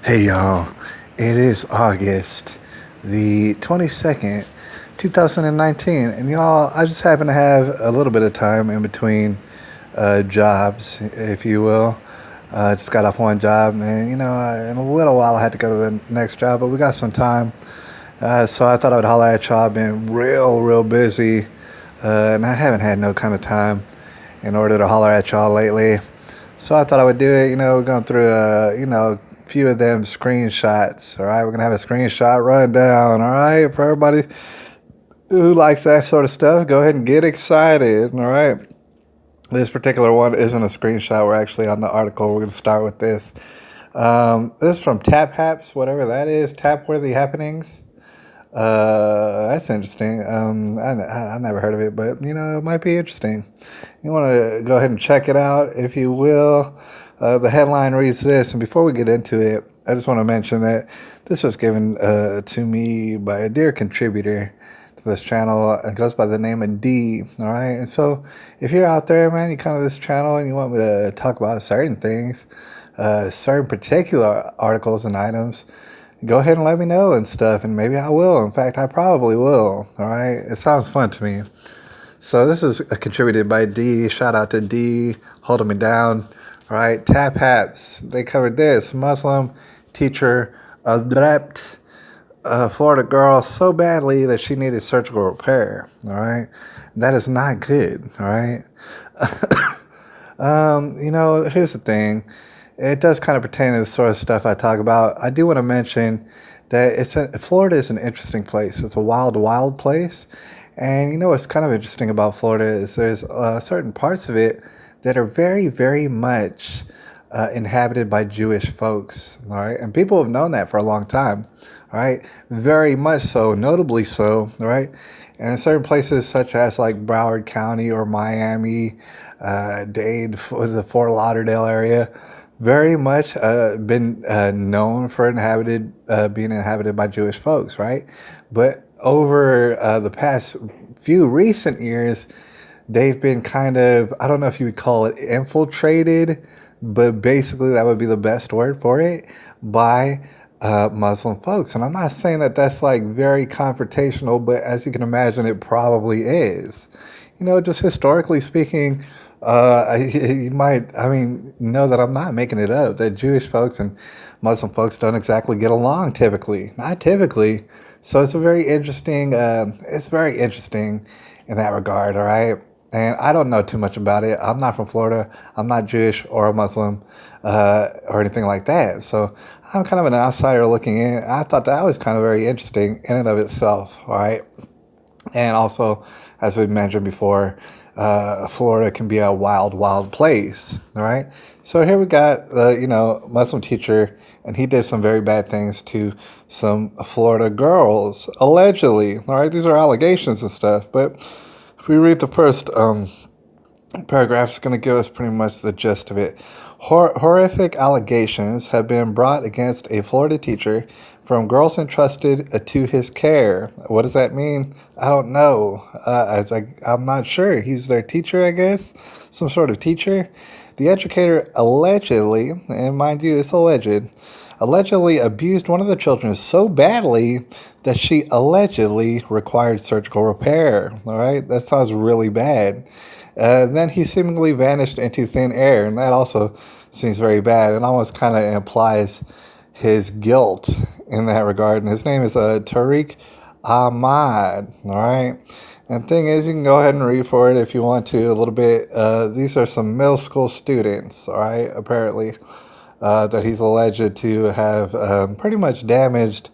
Hey y'all, it is August the 22nd, 2019, and y'all, I just happen to have a little bit of time in between jobs, if you will. Just got off one job, and in a little while I had to go to the next job, but we got some time. So I thought I would holler at y'all. I've been real busy, and I haven't had no kind of time in order to holler at y'all lately. So I thought I would do it. We're going through a few of them screenshots. All right, we're gonna have a screenshot rundown. All right, for everybody who likes that sort of stuff, go ahead and get excited. All right, this particular one isn't a screenshot. We're actually on the article. We're gonna start with this. This is from Tap Haps, whatever that is. Tap Worthy Happenings. That's interesting. I never heard of it, but it might be interesting. You want to go ahead and check it out, if you will. The headline reads this, and before we get into it, I just want to mention that this was given to me by a dear contributor to this channel. It goes by the name of D. All right, and so if you're out there, man, you come to this channel and you want me to talk about certain things, certain particular articles and items, go ahead and let me know and stuff, and maybe I will. In fact, I probably will. All right, it sounds fun to me. So this is contributed by D. Shout out to D, holding me down. All right, Tap Haps. They covered this. Muslim teacher abduct a Florida girl so badly that she needed surgical repair. All right, that is not good. All right. Here's the thing. It does kind of pertain to the sort of stuff I talk about. I do want to mention that Florida is an interesting place. It's a wild place. And what's kind of interesting about Florida is there's certain parts of it that are very much inhabited by Jewish folks. All right. And people have known that for a long time. All right. Very much so, notably so. All right. And in certain places such as like Broward County or Miami, Dade, the Fort Lauderdale area, very much been known for being inhabited by Jewish folks, right? But over the past few recent years, they've been kind of, I don't know if you would call it infiltrated, but basically that would be the best word for it, by Muslim folks. And I'm not saying that that's like very confrontational, but as you can imagine, it probably is. Just historically speaking, you might, know that I'm not making it up, that Jewish folks and Muslim folks don't exactly get along typically. Not typically. So it's very interesting in that regard, all right? And I don't know too much about it. I'm not from Florida. I'm not Jewish or a Muslim or anything like that. So I'm kind of an outsider looking in. I thought that was kind of very interesting in and of itself, all right? And also, as we mentioned before, Florida can be a wild place. All right. So here we got the Muslim teacher, and he did some very bad things to some Florida girls, allegedly. All right. These are allegations and stuff. But if we read the first paragraph, it's going to give us pretty much the gist of it. Horrific allegations have been brought against a Florida teacher from girls entrusted to his care. What does that mean? I don't know. I'm not sure. He's their teacher, I guess. Some sort of teacher. The educator allegedly, and mind you, it's allegedly abused one of the children so badly that she allegedly required surgical repair. All right? That sounds really bad. Then he seemingly vanished into thin air, and that also seems very bad. It almost kind of implies his guilt in that regard. And his name is Tariq Ahmad. All right. And the thing is, you can go ahead and read for it if you want to a little bit. These are some middle school students, all right, apparently, that he's alleged to have pretty much damaged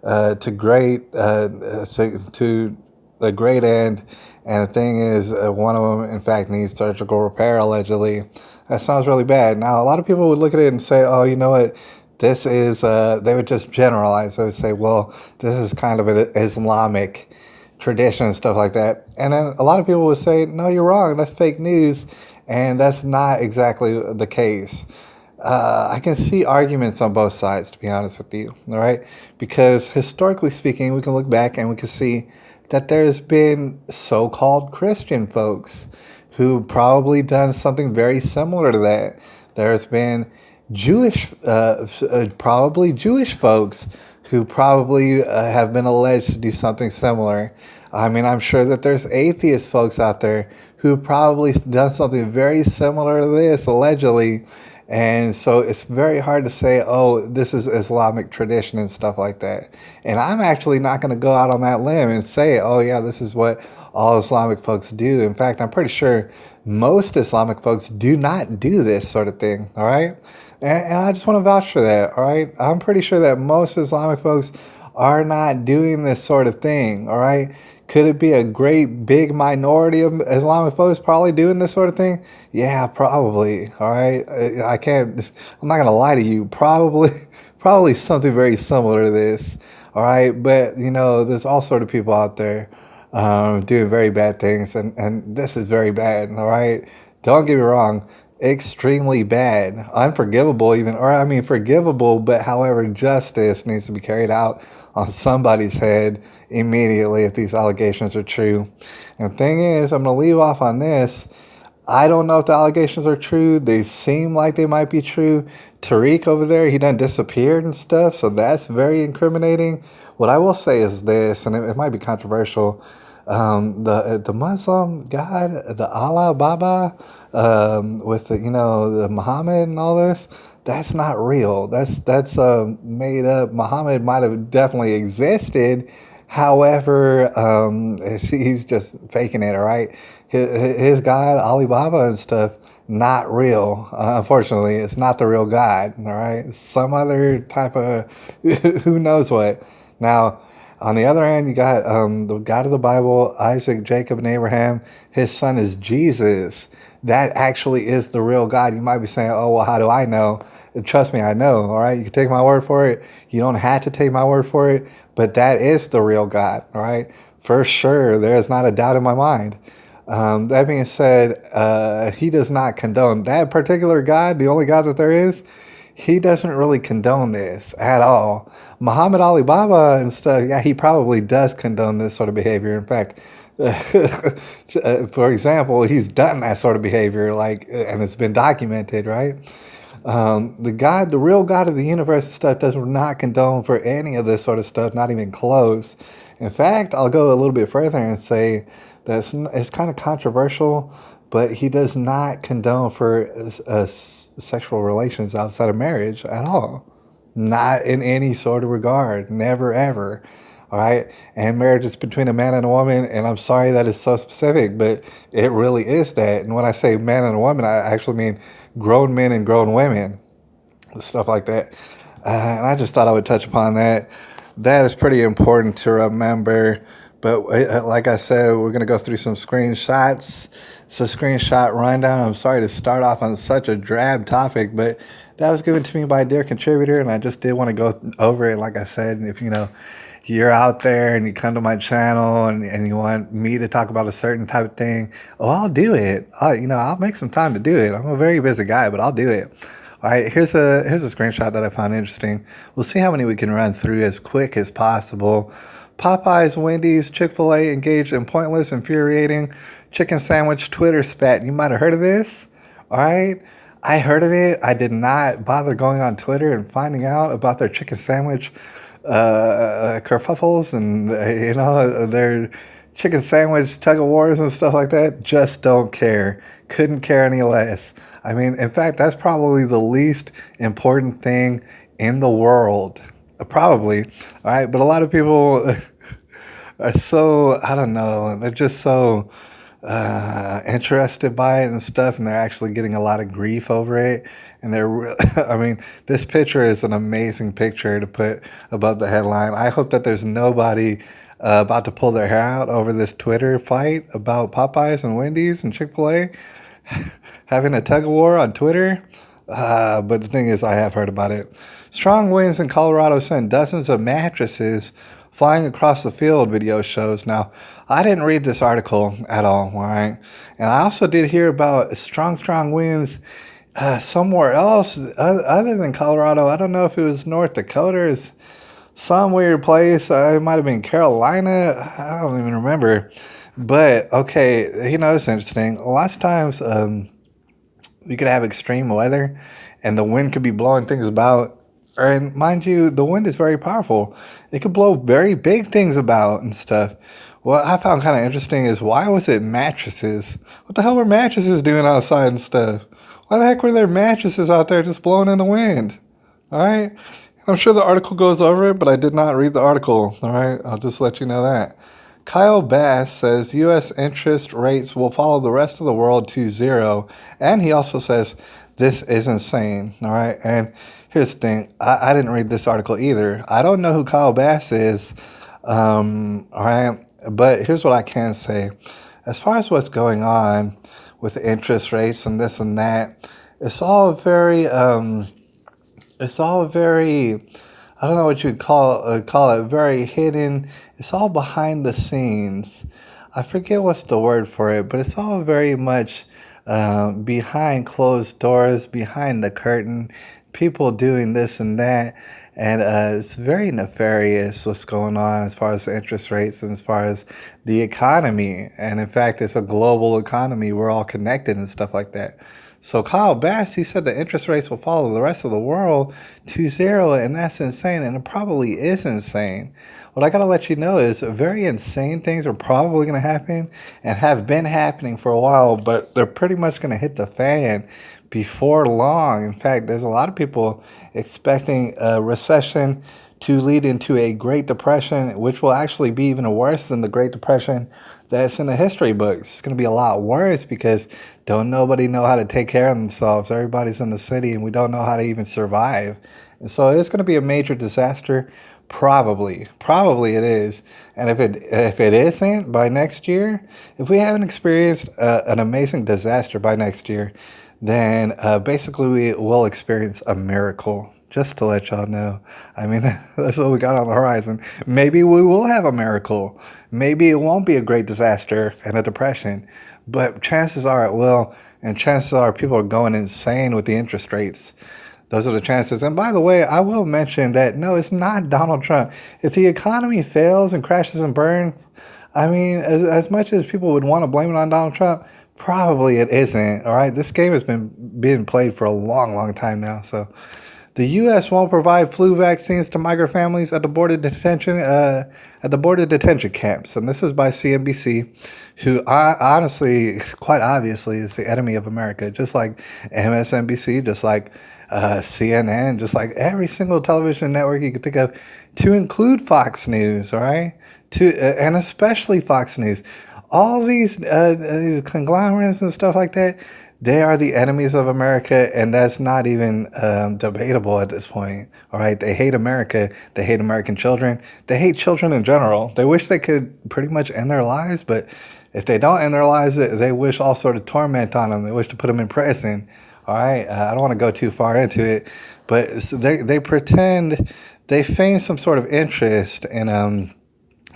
to the great end. And the thing is, one of them, in fact, needs surgical repair, allegedly. That sounds really bad. Now, a lot of people would look at it and say, oh, you know what? This is, they would just generalize. They would say, well, this is kind of an Islamic tradition and stuff like that. And then a lot of people would say, no, you're wrong. That's fake news. And that's not exactly the case. I can see arguments on both sides, to be honest with you. All right. Because historically speaking, we can look back and we can see that there's been so-called Christian folks who probably done something very similar to that. There's been Jewish, probably Jewish folks who probably have been alleged to do something similar. I mean, I'm sure that there's atheist folks out there who probably done something very similar to this, allegedly. And so it's very hard to say, oh, this is Islamic tradition and stuff like that. And I'm actually not going to go out on that limb and say, oh, yeah, this is what all Islamic folks do. In fact, I'm pretty sure most Islamic folks do not do this sort of thing. All right. And I just want to vouch for that. All right. I'm pretty sure that most Islamic folks are not doing this sort of thing. All right. Could it be a great big minority of Islamic folks probably doing this sort of thing? Yeah, probably. All right. I can't, I'm not going to lie to you. Probably something very similar to this. All right. But, there's all sort of people out there doing very bad things. And this is very bad. All right. Don't get me wrong, extremely bad, unforgivable even, or I mean forgivable, but however, justice needs to be carried out on somebody's head immediately if these allegations are true. And the thing is, I'm going to leave off on this. I don't know if the allegations are true. They seem like they might be true. Tariq over there, he done disappeared and stuff, so that's very incriminating. What I will say is this, and it might be controversial. The Muslim God, the Allah Baba, with the Muhammad and all this, that's not real. That's made up. Muhammad might have definitely existed. However, he's just faking it. All right, his God Alibaba and stuff, not real. Unfortunately, it's not the real God. All right, some other type of who knows what. Now, on the other hand, you got the God of the Bible, Isaac, Jacob, and Abraham. His son is Jesus. That actually is the real God. You might be saying, oh, well, how do I know? Trust me, I know. All right. You can take my word for it. You don't have to take my word for it, but that is the real God. All right. For sure. There is not a doubt in my mind. That being said, he does not condone that particular God, the only God that there is. He doesn't really condone this at all. Muhammad Ali Baba and stuff, yeah, he probably does condone this sort of behavior. In fact, for example, he's done that sort of behavior, and it's been documented, right? The real God of the universe and stuff does not condone for any of this sort of stuff, not even close. In fact, I'll go a little bit further and say that it's kind of controversial, but he does not condone for sexual relations outside of marriage at all. Not in any sort of regard. Never, ever. All right. And marriage is between a man and a woman. And I'm sorry that it's so specific, but it really is that. And when I say man and a woman, I actually mean grown men and grown women, stuff like that. And I just thought I would touch upon that. That is pretty important to remember. But like I said, we're going to go through some screenshots. It's a screenshot rundown. I'm sorry to start off on such a drab topic, but that was given to me by a dear contributor, and I just did want to go over it. Like I said, if you're out there and you come to my channel and you want me to talk about a certain type of thing, oh, I'll do it. I'll make some time to do it. I'm a very busy guy, but I'll do it. All right, here's a screenshot that I found interesting. We'll see how many we can run through as quick as possible. Popeyes, Wendy's, Chick-fil-A engaged in pointless, infuriating chicken sandwich Twitter spat. You might have heard of this. All right. I heard of it. I did not bother going on Twitter and finding out about their chicken sandwich kerfuffles and, their chicken sandwich tug of wars and stuff like that. Just don't care. Couldn't care any less. I mean, in fact, that's probably the least important thing in the world. Probably. All right. But a lot of people are so, I don't know, they're just so interested by it and stuff, and they're actually getting a lot of grief over it. And I mean, this picture is an amazing picture to put above the headline. I hope that there's nobody about to pull their hair out over this Twitter fight about Popeyes and Wendy's and Chick-fil-A having a tug of war on Twitter. But the thing is, I have heard about it. Strong winds in Colorado sent dozens of mattresses flying across the field, video shows. Now, I didn't read this article at all right? And I also did hear about strong winds somewhere else other than Colorado. I don't know if it was North Dakota or some weird place. It might have been Carolina. I don't even remember. But, okay, it's interesting. Lots of times you could have extreme weather, and the wind could be blowing things about. And mind you, the wind is very powerful. It could blow very big things about and stuff. What I found kind of interesting is why was it mattresses? What the hell were mattresses doing outside and stuff? Why the heck were there mattresses out there just blowing in the wind? All right. I'm sure the article goes over it, but I did not read the article. All right. I'll just let you know that. Kyle Bass says U.S. interest rates will follow the rest of the world to zero. And he also says this is insane. All right. And here's the thing, I didn't read this article either. I don't know who Kyle Bass is. All right. But here's what I can say. As far as what's going on with interest rates and this and that, it's all very it's all very, I don't know what you'd call it, very hidden. It's all behind the scenes. I forget what's the word for it, but it's all very much behind closed doors, behind the curtain, people doing this and that. And it's very nefarious what's going on as far as the interest rates and as far as the economy. And in fact, it's a global economy. We're all connected and stuff like that. So Kyle Bass, he said the interest rates will follow the rest of the world to zero, and that's insane, and it probably is insane. What I gotta let you know is very insane things are probably gonna happen and have been happening for a while, but they're pretty much gonna hit the fan before long. In fact, there's a lot of people expecting a recession to lead into a Great Depression, which will actually be even worse than the Great Depression that's in the history books. It's going to be a lot worse because don't nobody know how to take care of themselves. Everybody's in the city and we don't know how to even survive. And so it's going to be a major disaster. Probably it is. And if it isn't by next year, if we haven't experienced an amazing disaster by next year, then basically we will experience a miracle. Just to let y'all know. I mean, that's what we got on the horizon. Maybe we will have a miracle. Maybe it won't be a great disaster and a depression, but chances are it will. And chances are people are going insane with the interest rates. Those are the chances. And by the way, I will mention that no, it's not Donald Trump. If the economy fails and crashes and burns, I mean, as much as people would want to blame it on Donald Trump, probably it isn't. All right. This game has been being played for a long time now. So the U.S. won't provide flu vaccines to migrant families at the border detention camps, and this is by CNBC, who honestly, quite obviously, is the enemy of America. Just like MSNBC, just like CNN, just like every single television network you could think of, to include Fox News. All right, and especially Fox News. All these conglomerates and stuff like that. They are the enemies of America, and that's not even debatable at this point. All right, they hate America. They hate American children. They hate children in general. They wish they could pretty much end their lives, but if they don't end their lives, they wish all sort of torment on them. They wish to put them in prison. All right, I don't want to go too far into it, but they pretend, they feign some sort of interest in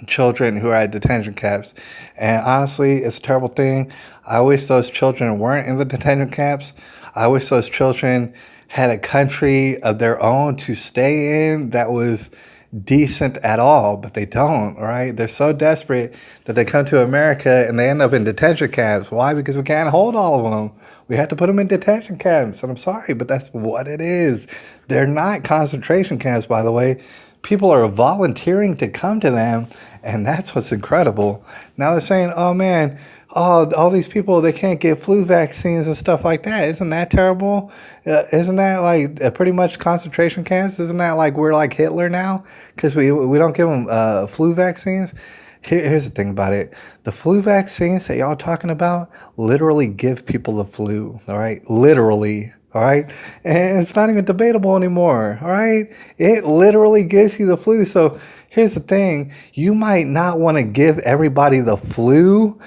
children who are at detention camps. And honestly, it's a terrible thing. I wish those children weren't in the detention camps. I wish those children had a country of their own to stay in that was decent at all, but they don't, all right? They're so desperate that they come to America and they end up in detention camps. Why? Because we can't hold all of them. We have to put them in detention camps. And I'm sorry, but that's what it is. They're not concentration camps, by the way. People are volunteering to come to them, and that's what's incredible. Now they're saying, oh man, all these people, they can't get flu vaccines and stuff like that. Isn't that terrible? Isn't that like pretty much concentration camps? Isn't that like we're like Hitler now because we don't give them flu vaccines? Here's the thing about it. The flu vaccines that y'all talking about literally give people the flu, all right? Literally, all right? And it's not even debatable anymore, all right? It literally gives you the flu. So here's the thing. You might not want to give everybody the flu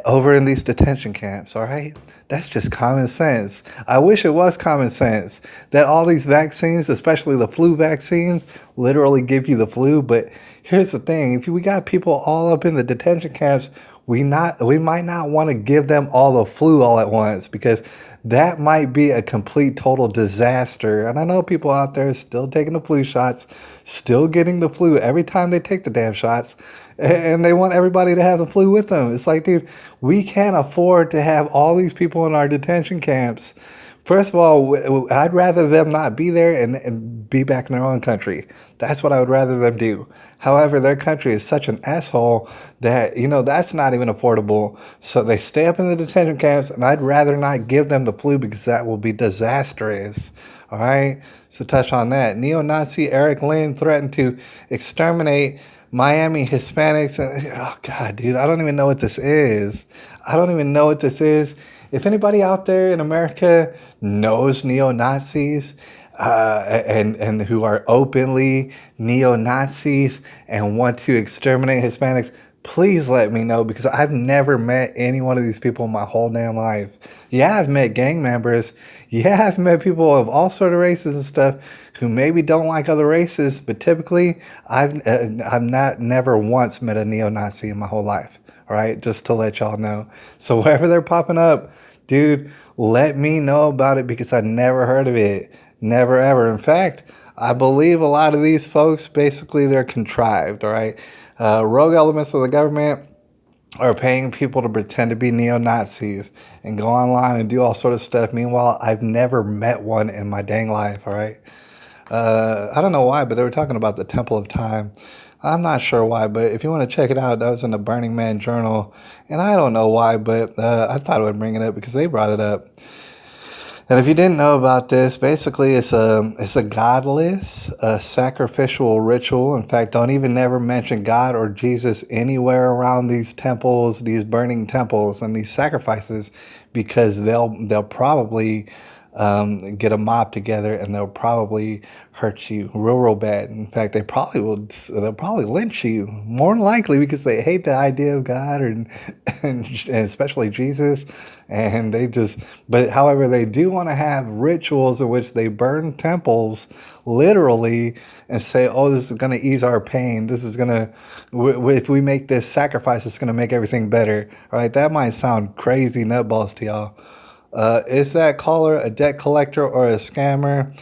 over in these detention camps, all right? That's just common sense. I wish it was common sense that all these vaccines, especially the flu vaccines, literally give you the flu. But here's the thing. If we got people all up in the detention camps, we might not want to give them all the flu all at once because that might be a complete total disaster. And I know people out there still taking the flu shots, still getting the flu every time they take the damn shots, and they want everybody to have the flu with them. It's like, dude, we can't afford to have all these people in our detention camps First of all, I'd rather them not be there and be back in their own country. That's what I would rather them do. However, their country is such an asshole that, that's not even affordable. So they stay up in the detention camps, and I'd rather not give them the flu because that will be disastrous. All right? So touch on that. Neo-Nazi Eric Lynn threatened to exterminate Miami Hispanics. And, oh, God, dude, I don't even know what this is. I don't even know what this is. If anybody out there in America knows neo-Nazis and who are openly neo-Nazis and want to exterminate Hispanics, please let me know, because I've never met any one of these people in my whole damn life. Yeah, I've met gang members. Yeah, I've met people of all sort of races and stuff who maybe don't like other races, but typically I've not never once met a neo-Nazi in my whole life. All right, just to let y'all know. So wherever they're popping up, dude, let me know about it, because I never heard of it. Never ever. In fact, I believe a lot of these folks, basically, they're contrived, all right? Rogue elements of the government are paying people to pretend to be neo-Nazis and go online and do all sort of stuff. Meanwhile, I've never met one in my dang life, all right? I don't know why, but they were talking about the Temple of Time. I'm not sure why, but if you want to check it out, that was in the Burning Man Journal. And I don't know why, but I thought I would bring it up because they brought it up. And if you didn't know about this, basically it's a godless, sacrificial ritual. In fact, don't even never mention God or Jesus anywhere around these temples, these burning temples, and these sacrifices, because they'll probably get a mob together and they'll probably hurt you real bad. In fact, they'll probably lynch you, more than likely, because they hate the idea of God and especially Jesus. And but however, they do want to have rituals in which they burn temples literally and say, oh, this is going to ease our pain. This is going to, if we make this sacrifice, it's going to make everything better. All right, that might sound crazy nutballs to y'all. Is that caller a debt collector or a scammer?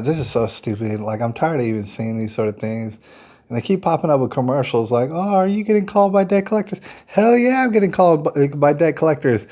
This is so stupid. Like, I'm tired of even seeing these sort of things. And they keep popping up with commercials like, oh, are you getting called by debt collectors? Hell yeah, I'm getting called by debt collectors.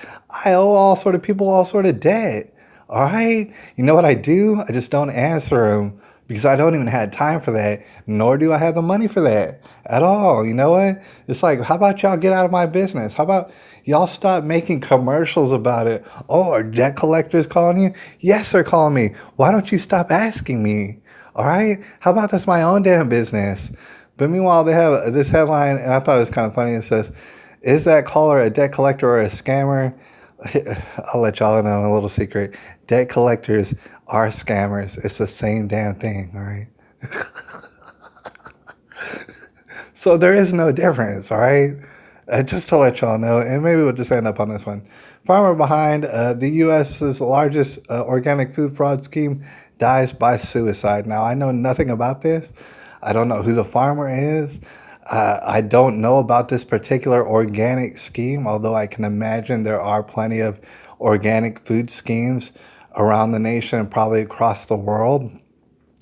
I owe all sort of people all sort of debt. All right? You know what I do? I just don't answer them, because I don't even have time for that, nor do I have the money for that at all. You know what? It's like, how about y'all get out of my business? How about y'all stop making commercials about it? Oh, are debt collectors calling you? Yes, they're calling me. Why don't you stop asking me? All right? How about that's my own damn business? But meanwhile, they have this headline, and I thought it was kind of funny. It says, is that caller a debt collector or a scammer? I'll let y'all know a little secret. Debt collectors are scammers. It's the same damn thing, all right? So there is no difference, all right? Just to let y'all know, and maybe we'll just end up on this one. Farmer behind the U.S.'s largest organic food fraud scheme dies by suicide. Now, I know nothing about this. I don't know who the farmer is. I don't know about this particular organic scheme, although I can imagine there are plenty of organic food schemes around the nation and probably across the world.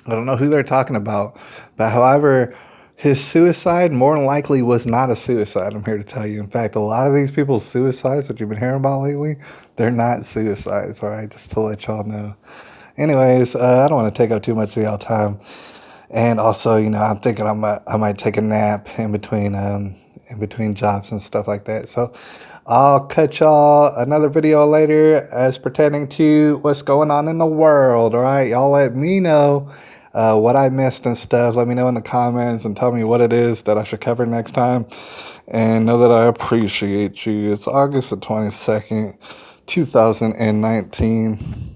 I don't know who they're talking about, but however, his suicide more than likely was not a suicide, I'm here to tell you. In fact, a lot of these people's suicides that you've been hearing about lately, they're not suicides, all right, just to let y'all know. Anyways, I don't want to take up too much of y'all time. And also, I'm thinking I might take a nap in between jobs and stuff like that. So I'll catch y'all another video later as pertaining to what's going on in the world. All right, y'all let me know what I missed and stuff. Let me know in the comments and tell me what it is that I should cover next time. And know that I appreciate you. It's August the 22nd, 2019.